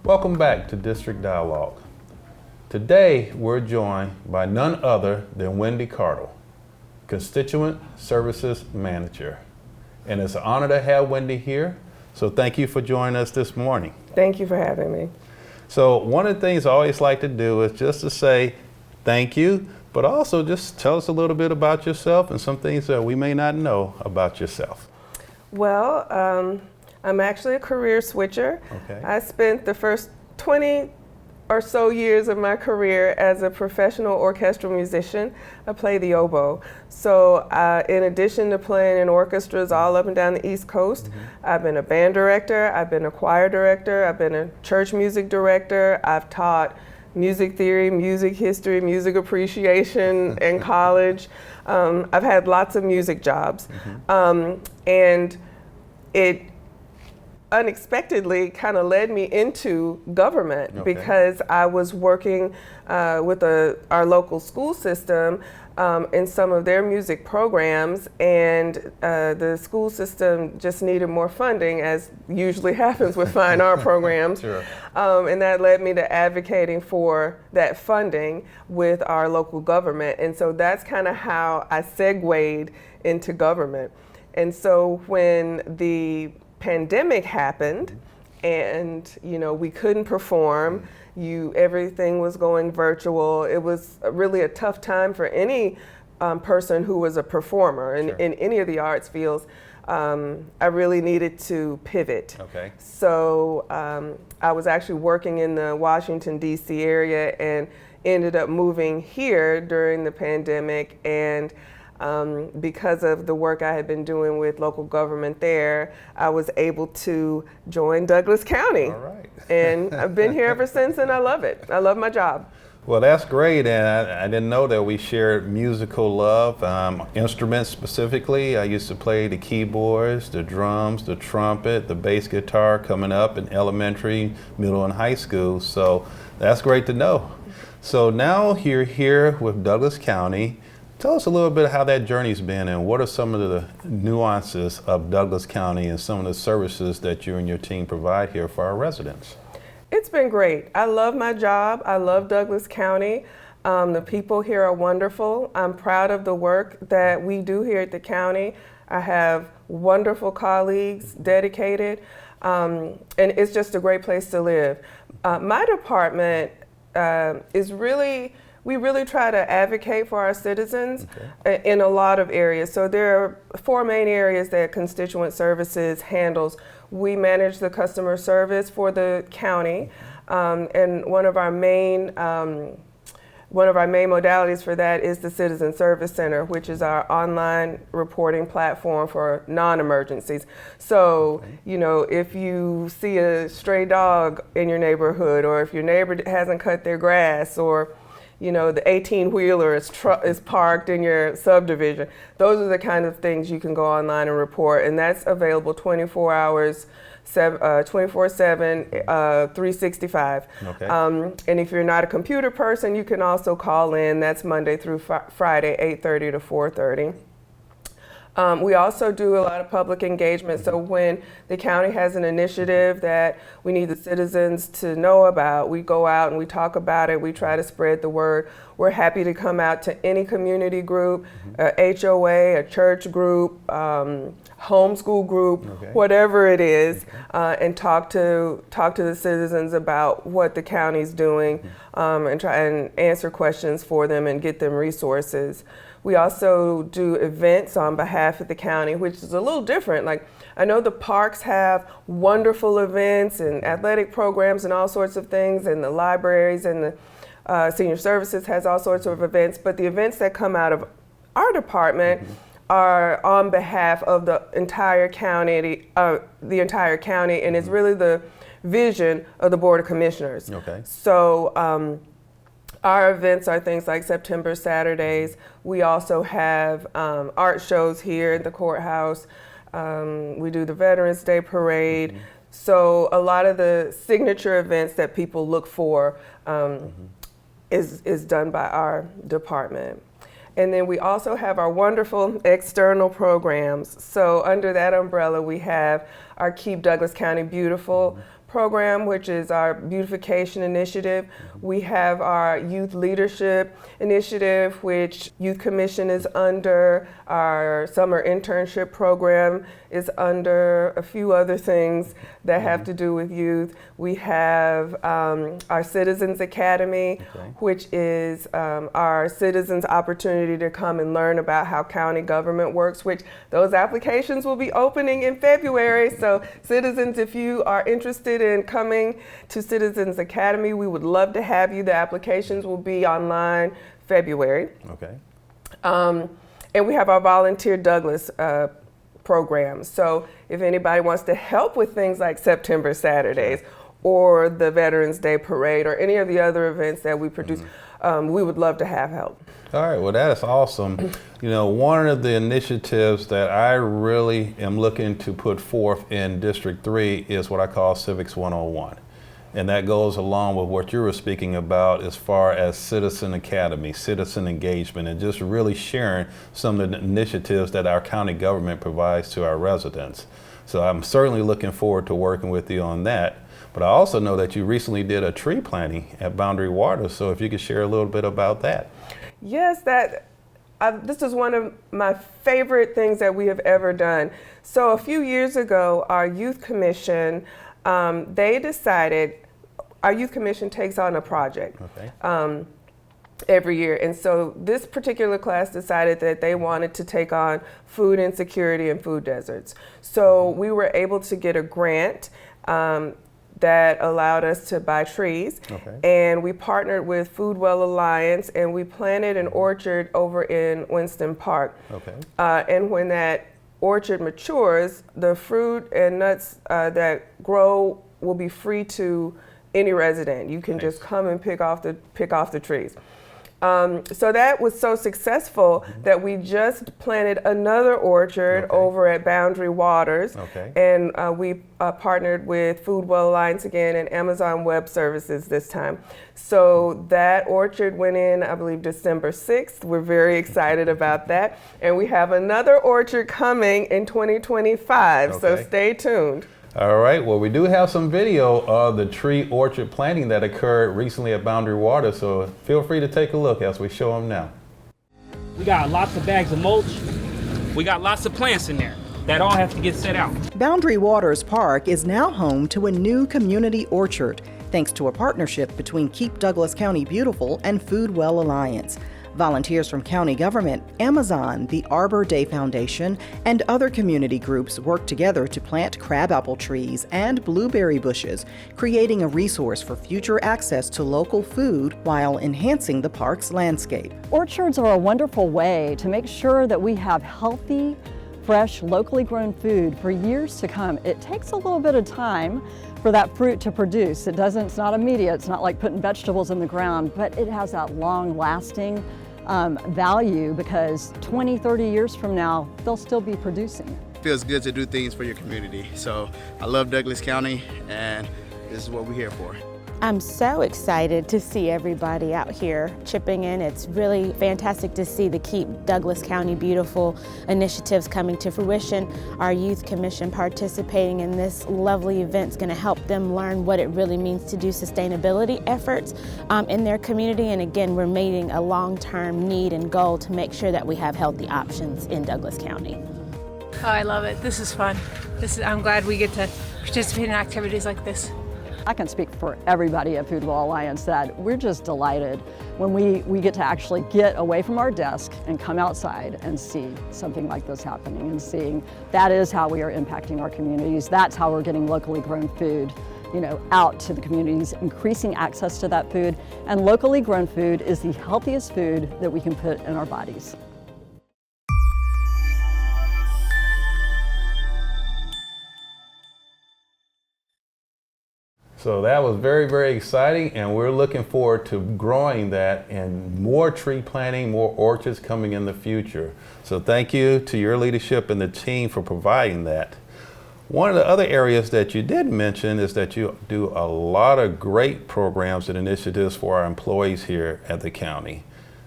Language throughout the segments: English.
Welcome back to District Dialogue. Today, we're joined by none other than Wendy Caudle, Constituent Services Manager. And it's an honor to have Wendy here, so thank you for joining us this morning. Thank you for having me. So one of the things I always like to do is just to say thank you, but also just tell us a little bit about yourself and some things that we may not know about yourself. Well, I'm actually a career switcher. Okay. I spent the first 20 or so years of my career as a professional orchestral musician. I play the oboe. So in addition to playing in orchestras all up and down the East Coast, I've been a band director, I've been a choir director, I've been a church music director, I've taught music theory, music history, music appreciation in college. I've had lots of music jobs. And it unexpectedly kind of led me into government because I was working with our local school system in some of their music programs, and the school system just needed more funding, as usually happens with fine art programs. Sure. And that led me to advocating for that funding with our local government. And so that's kind of how I segued into government. And so when the pandemic happened and we couldn't perform, everything was going virtual. It was really a tough time for any person who was a performer in any of the arts fields. I really needed to pivot. Okay. So I was actually working in the Washington, D.C. area and ended up moving here during the pandemic, and because of the work I had been doing with local government there, I was able to join Douglas County. All right. And I've been here ever since, and I love it. I love my job. Well, that's great, and I didn't know that we shared musical love, instruments specifically. I used to play the keyboards, the drums, the trumpet, the bass guitar coming up in elementary, middle, and high school, so that's great to know. So now you're here with Douglas County. Tell us a little bit how that journey's been and what are some of the nuances of Douglas County and some of the services that you and your team provide here for our residents. It's been great. I love my job. I love Douglas County. The people here are wonderful. I'm proud of the work that we do here at the county. I have wonderful colleagues, dedicated, and it's just a great place to live. My department we really try to advocate for our citizens in a lot of areas. So there are 4 main areas that Constituent Services handles. We manage the customer service for the county, and one of our main modalities for that is the Citizen Service Center, which is our online reporting platform for non-emergencies. So, if you see a stray dog in your neighborhood, or if your neighbor hasn't cut their grass, or the 18-wheeler is parked in your subdivision. Those are the kind of things you can go online and report, and that's available 24 hours, 24/7, 365. Okay. And if you're not a computer person, you can also call in. That's Monday through Friday, 8:30 to 4:30. We also do a lot of public engagement. So when the county has an initiative that we need the citizens to know about, we go out and we talk about it. We try to spread the word. We're happy to come out to any community group, a HOA, a church group, homeschool group, whatever it is, and talk to the citizens about what the county's doing, and try and answer questions for them and get them resources. We also do events on behalf of the county, which is a little different. Like, I know the parks have wonderful events and athletic programs and all sorts of things, and the libraries and the senior services has all sorts of events, but the events that come out of our department are on behalf of the entire county, and it's really the vision of the Board of Commissioners. Okay. So our events are things like September Saturdays. We also have art shows here at the courthouse. We do the Veterans Day Parade. So a lot of the signature events that people look for is done by our department. And then we also have our wonderful external programs. So under that umbrella, we have our Keep Douglas County Beautiful program, which is our beautification initiative. We have our youth leadership initiative, which Youth Commission is under. Our summer internship program is under, a few other things that have to do with youth. We have our Citizens Academy, which is our citizens' opportunity to come and learn about how county government works, which those applications will be opening in February. So citizens, if you are interested in coming to Citizens Academy, we would love to have you. The applications will be online February. Okay. And we have our Volunteer Douglas program. So if anybody wants to help with things like September Saturdays or the Veterans Day Parade or any of the other events that we produce, we would love to have help. All right, well, that is awesome. You know, one of the initiatives that I really am looking to put forth in District 3 is what I call Civics 101. And that goes along with what you were speaking about as far as Citizen Academy, citizen engagement, and just really sharing some of the initiatives that our county government provides to our residents. So I'm certainly looking forward to working with you on that. But I also know that you recently did a tree planting at Boundary Waters, so if you could share a little bit about that. Yes, this is one of my favorite things that we have ever done. So a few years ago, our Youth Commission, they decided, our Youth Commission takes on a project every year. And so this particular class decided that they wanted to take on food insecurity and food deserts. So we were able to get a grant that allowed us to buy trees. And we partnered with Food Well Alliance, and we planted an orchard over in Winston Park. And when that orchard matures, the fruit and nuts that grow will be free to any resident. You can just come and pick off the trees. So that was so successful that we just planted another orchard over at Boundary Waters. And we partnered with Food Well Alliance again and Amazon Web Services this time. So that orchard went in, I believe, December 6th. We're very excited about that. And we have another orchard coming in 2025, so stay tuned. All right, well, we do have some video of the tree orchard planting that occurred recently at Boundary Water, so feel free to take a look as we show them now. We got lots of bags of mulch. We got lots of plants in there that all have to get set out. Boundary Waters Park is now home to a new community orchard, thanks to a partnership between Keep Douglas County Beautiful and Food Well Alliance. Volunteers from county government, Amazon, the Arbor Day Foundation, and other community groups work together to plant crabapple trees and blueberry bushes, creating a resource for future access to local food while enhancing the park's landscape. Orchards are a wonderful way to make sure that we have healthy, fresh, locally grown food for years to come. It takes a little bit of time for that fruit to produce. It's not immediate. It's not like putting vegetables in the ground, but it has that long-lasting value because 20, 30 years from now, they'll still be producing. It feels good to do things for your community. So I love Douglas County, and this is what we're here for. I'm so excited to see everybody out here chipping in. It's really fantastic to see the Keep Douglas County Beautiful initiatives coming to fruition. Our Youth Commission participating in this lovely event is going to help them learn what it really means to do sustainability efforts in their community. And again, we're meeting a long-term need and goal to make sure that we have healthy options in Douglas County. Oh, I love it. This is fun. I'm glad we get to participate in activities like this. I can speak for everybody at Food Well Alliance that we're just delighted when we get to actually get away from our desk and come outside and see something like this happening and seeing that is how we are impacting our communities. That's how we're getting locally grown food, out to the communities, increasing access to that food. And locally grown food is the healthiest food that we can put in our bodies. So that was very, very exciting, and we're looking forward to growing that and more tree planting, more orchards coming in the future. So thank you to your leadership and the team for providing that. One of the other areas that you did mention is that you do a lot of great programs and initiatives for our employees here at the county.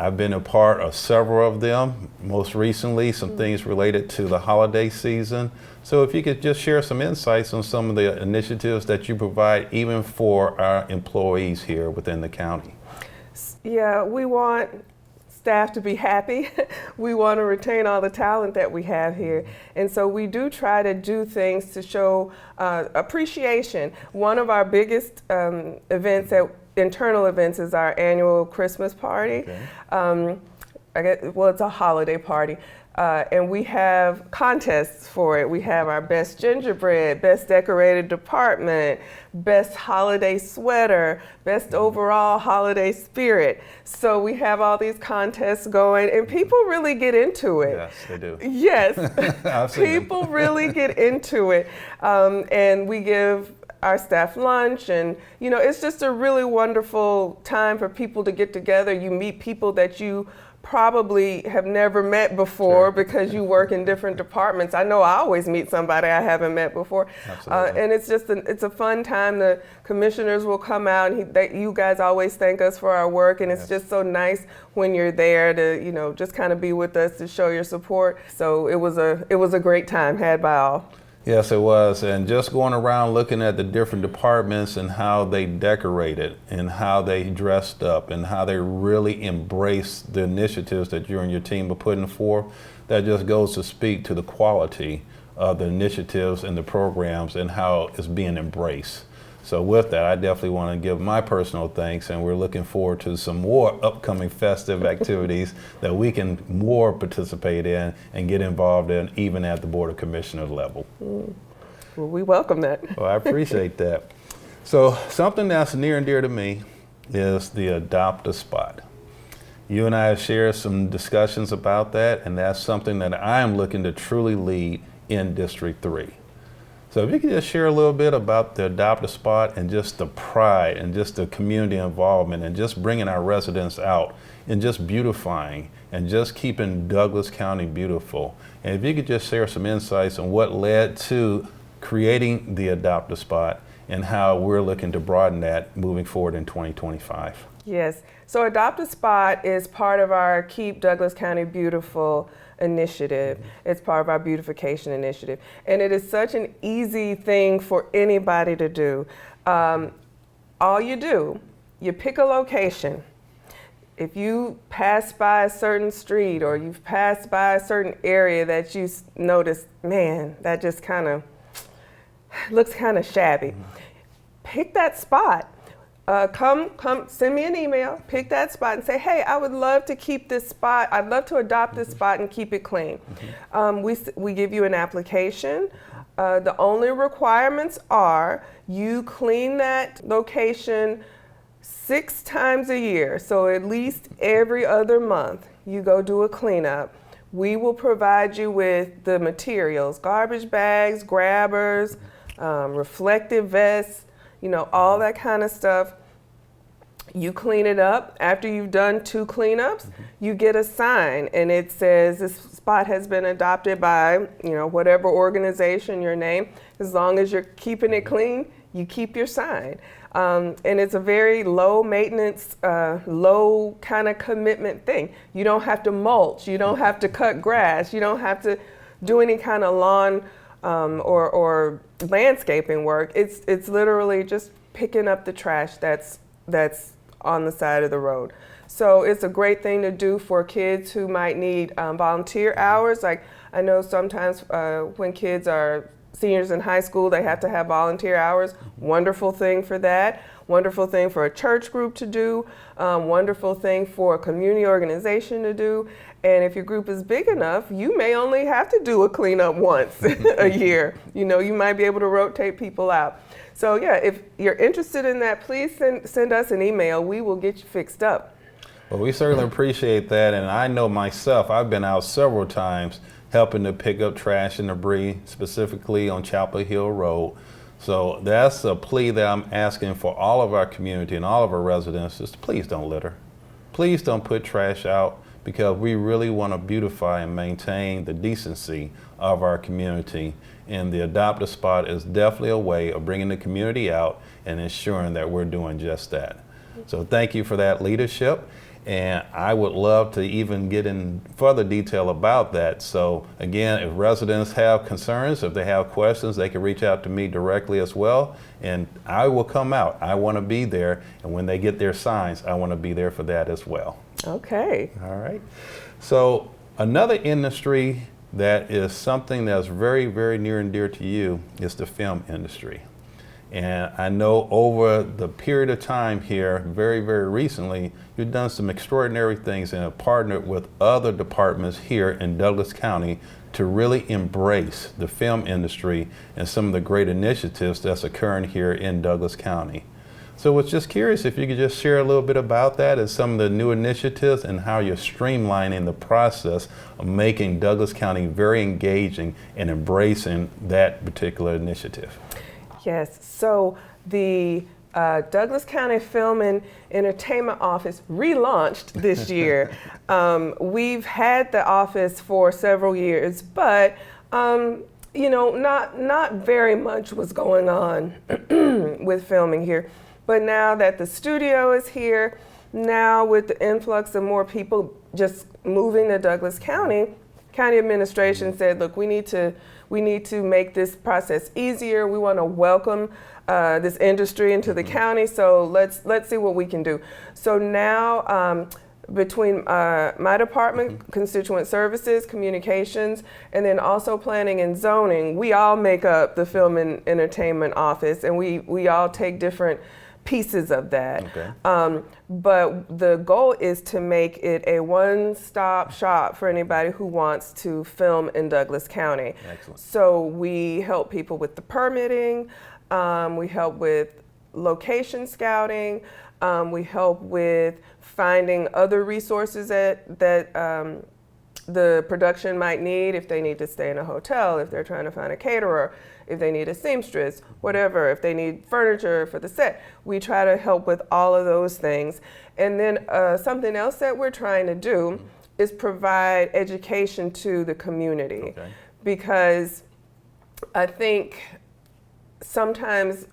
I've been a part of several of them, most recently some things related to the holiday season. So if you could just share some insights on some of the initiatives that you provide even for our employees here within the county. Yeah, we want staff to be happy. We want to retain all the talent that we have here. And so we do try to do things to show appreciation. One of our biggest internal events is our annual Christmas party. Okay. It's a holiday party. And we have contests for it. We have our best gingerbread, best decorated department, best holiday sweater, best overall holiday spirit. So we have all these contests going, and people really get into it. Yes, they do. Yes, people really get into it. And we give our staff lunch, and it's just a really wonderful time for people to get together. You meet people that you probably have never met before because you work in different departments. I know I always meet somebody I haven't met before. And it's just it's a fun time. The commissioners will come out, and you guys always thank us for our work, and it's just so nice when you're there to just kind of be with us to show your support. So it was a great time had by all. Yes, it was. And just going around looking at the different departments and how they decorated and how they dressed up and how they really embraced the initiatives that you and your team are putting forth, that just goes to speak to the quality of the initiatives and the programs and how it's being embraced. So with that, I definitely want to give my personal thanks, and we're looking forward to some more upcoming festive activities that we can more participate in and get involved in, even at the Board of Commissioners level. Well, we welcome that. Well, I appreciate that. So something that's near and dear to me is the Adopt a Spot. You and I have shared some discussions about that, and that's something that I am looking to truly lead in District 3. So if you could just share a little bit about the Adopt a Spot and just the pride and just the community involvement and just bringing our residents out and just beautifying and just keeping Douglas County beautiful. And if you could just share some insights on what led to creating the Adopt a Spot and how we're looking to broaden that moving forward in 2025. Yes, so Adopt a Spot is part of our Keep Douglas County Beautiful initiative. It's part of our beautification initiative. And it is such an easy thing for anybody to do. All you do, you pick a location. If you pass by a certain street or you've passed by a certain area that you notice, man, that just kind of looks kind of shabby. Pick that spot. Come, send me an email, pick that spot and say, hey, I would love to keep this spot. I'd love to adopt this spot and keep it clean. We give you an application. The only requirements are you clean that location 6 times a year. So at least every other month, you go do a cleanup. We will provide you with the materials, garbage bags, grabbers, reflective vests, all that kind of stuff. You clean it up. After you've done 2 cleanups, you get a sign, and it says this spot has been adopted by, whatever organization, your name. As long as you're keeping it clean, you keep your sign. And it's a very low maintenance, low kind of commitment thing. You don't have to mulch. You don't have to cut grass. You don't have to do any kind of lawn or landscaping work. It's literally just picking up the trash that's on the side of the road. So it's a great thing to do for kids who might need volunteer hours. Like I know sometimes when kids are seniors in high school, they have to have volunteer hours. Wonderful thing for that. Wonderful thing for a church group to do. Wonderful thing for a community organization to do. And if your group is big enough, you may only have to do a cleanup once a year. You might be able to rotate people out. So yeah, if you're interested in that, please send us an email. We will get you fixed up. Well, we certainly appreciate that. And I know myself, I've been out several times helping to pick up trash and debris, specifically on Chapel Hill Road. So that's a plea that I'm asking for all of our community and all of our residents is please don't litter. Please don't put trash out, because we really want to beautify and maintain the decency of our community. And the Adopt a Spot is definitely a way of bringing the community out and ensuring that we're doing just that. So thank you for that leadership. And I would love to even get in further detail about that. So again, if residents have concerns, if they have questions, they can reach out to me directly as well. And I will come out. I want to be there. And when they get their signs, I want to be there for that as well. Okay. All right. So another industry that is something that's very, very near and dear to you is the film industry. And I know over the period of time here, very, very recently, you've done some extraordinary things and have partnered with other departments here in Douglas County to really embrace the film industry and some of the great initiatives that's occurring here in Douglas County. So I was just curious if you could just share a little bit about that and some of the new initiatives and how you're streamlining the process of making Douglas County very engaging and embracing that particular initiative. Yes, so the Douglas County Film and Entertainment Office relaunched this year. We've had the office for several years, but you know, not very much was going on with filming here. But now that the studio is here, now with the influx of more people just moving to Douglas County, county administration said, look, we need to make this process easier. We want to welcome this industry into the county, so let's see what we can do. So now between my department, Constituent Services, Communications, and then also Planning and Zoning, we all make up the Film and Entertainment Office, and we all take different pieces of that. Okay. But the goal is to make it a one-stop shop for anybody who wants to film in Douglas County. Excellent. So we help people with the permitting, we help with location scouting, we help with finding other resources that the production might need, if they need to stay in a hotel, if they're trying to find a caterer, if they need a seamstress, whatever, if they need furniture for the set. We try to help with all of those things. And then something else that we're trying to do is provide education to the community. Okay. Because I think sometimes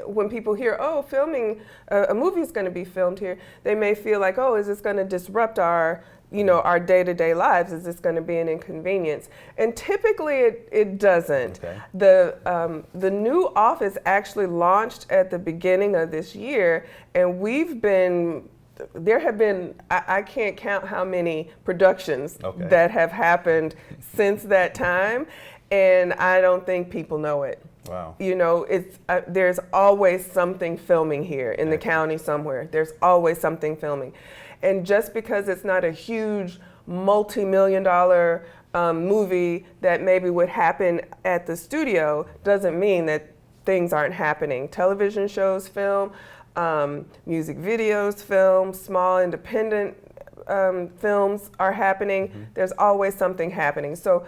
when people hear, oh, filming, a movie is going to be filmed here, they may feel like, oh, is this going to disrupt our day-to-day lives? Is this going to be an inconvenience? And typically it doesn't. Okay. The new office actually launched at the beginning of this year, and there have been, I can't count how many productions that have happened since that time, and I don't think people know it. Wow. You know, there's always something filming here in the county somewhere. There's always something filming. And just because it's not a huge multi-million-dollar movie that maybe would happen at the studio doesn't mean that things aren't happening. Television shows film, music videos film, small independent films are happening. Mm-hmm. There's always something happening. So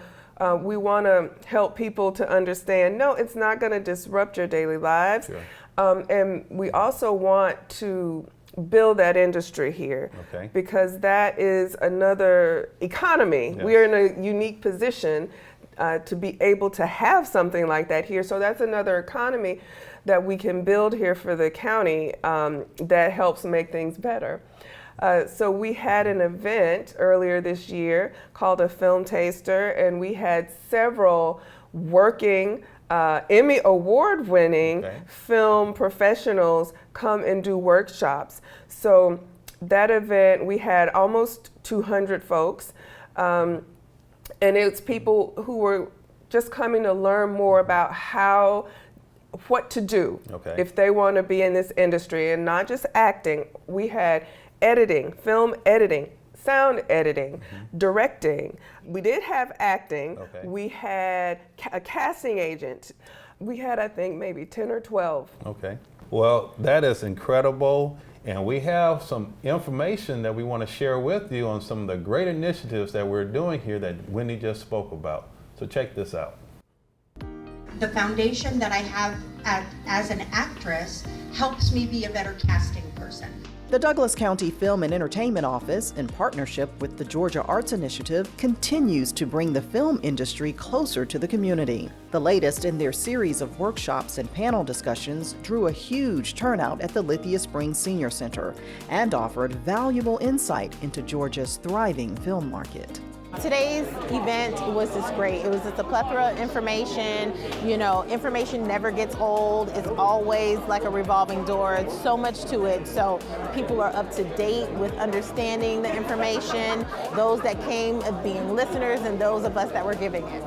we want to help people to understand, no, it's not going to disrupt your daily lives. Sure. And we also want to build that industry here, because that is another economy. Yes. We're in a unique position to be able to have something like that here. So that's another economy that we can build here for the county that helps make things better. So we had an event earlier this year called a Film Taster, and we had several working Emmy award-winning film professionals come and do workshops. So that event, we had almost 200 folks, and it's people who were just coming to learn more about what to do if they want to be in this industry, and not just acting. We had editing, film editing, sound editing, directing. We did have acting. We had a casting agent. We had, I think, maybe 10 or 12. Okay. Well, that is incredible. And we have some information that we want to share with you on some of the great initiatives that we're doing here that Wendy just spoke about. So check this out. The foundation that I have as an actress helps me be a better casting person. The Douglas County Film and Entertainment Office, in partnership with the Georgia Arts Initiative, continues to bring the film industry closer to the community. The latest in their series of workshops and panel discussions drew a huge turnout at the Lithia Springs Senior Center and offered valuable insight into Georgia's thriving film market. Today's event was just great. It was just a plethora of information. You know, information never gets old. It's always like a revolving door. It's so much to it. So people are up to date with understanding the information, those that came of being listeners and those of us that were giving it.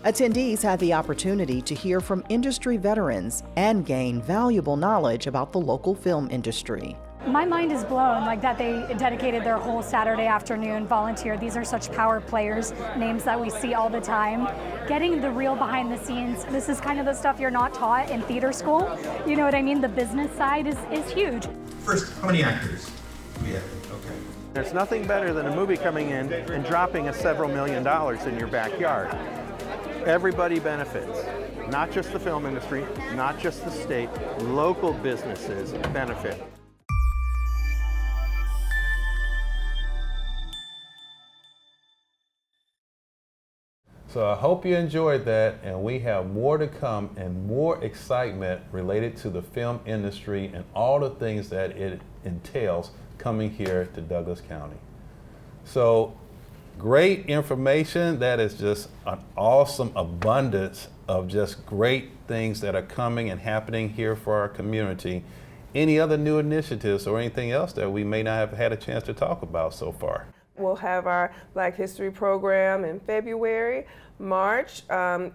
Attendees had the opportunity to hear from industry veterans and gain valuable knowledge about the local film industry. My mind is blown, like that they dedicated their whole Saturday afternoon, volunteer. These are such power players, names that we see all the time. Getting the real behind the scenes, this is kind of the stuff you're not taught in theater school. You know what I mean? The business side is huge. First, how many actors do we have? Okay. There's nothing better than a movie coming in and dropping several $1 million in your backyard. Everybody benefits. Not just the film industry, not just the state, local businesses benefit. So I hope you enjoyed that, and we have more to come and more excitement related to the film industry and all the things that it entails coming here to Douglas County. So great information. That is just an awesome abundance of just great things that are coming and happening here for our community. Any other new initiatives or anything else that we may not have had a chance to talk about so far? We'll have our Black History program in February. March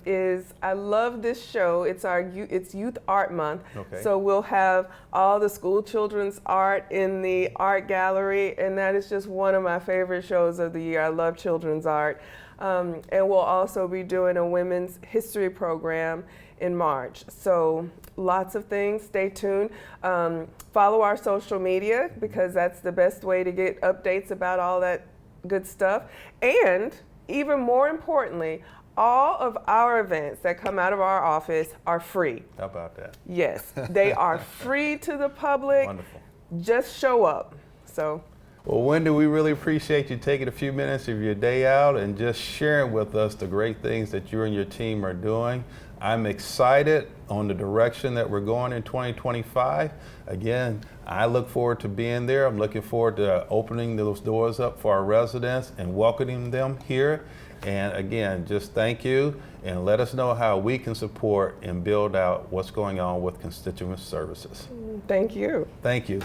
is, I love this show. It's Youth Art Month. Okay. So we'll have all the school children's art in the art gallery, and that is just one of my favorite shows of the year. I love children's art. And we'll also be doing a women's history program in March. So lots of things, stay tuned. Follow our social media because that's the best way to get updates about all that good stuff. And even more importantly, all of our events that come out of our office are free. How about that? Yes, they are free to the public. Wonderful. Just show up. So. Well, Wendy, we really appreciate you taking a few minutes of your day out and just sharing with us the great things that you and your team are doing. I'm excited on the direction that we're going in 2025. Again, I look forward to being there. I'm looking forward to opening those doors up for our residents and welcoming them here. And again, just thank you and let us know how we can support and build out what's going on with constituent services. Thank you. Thank you.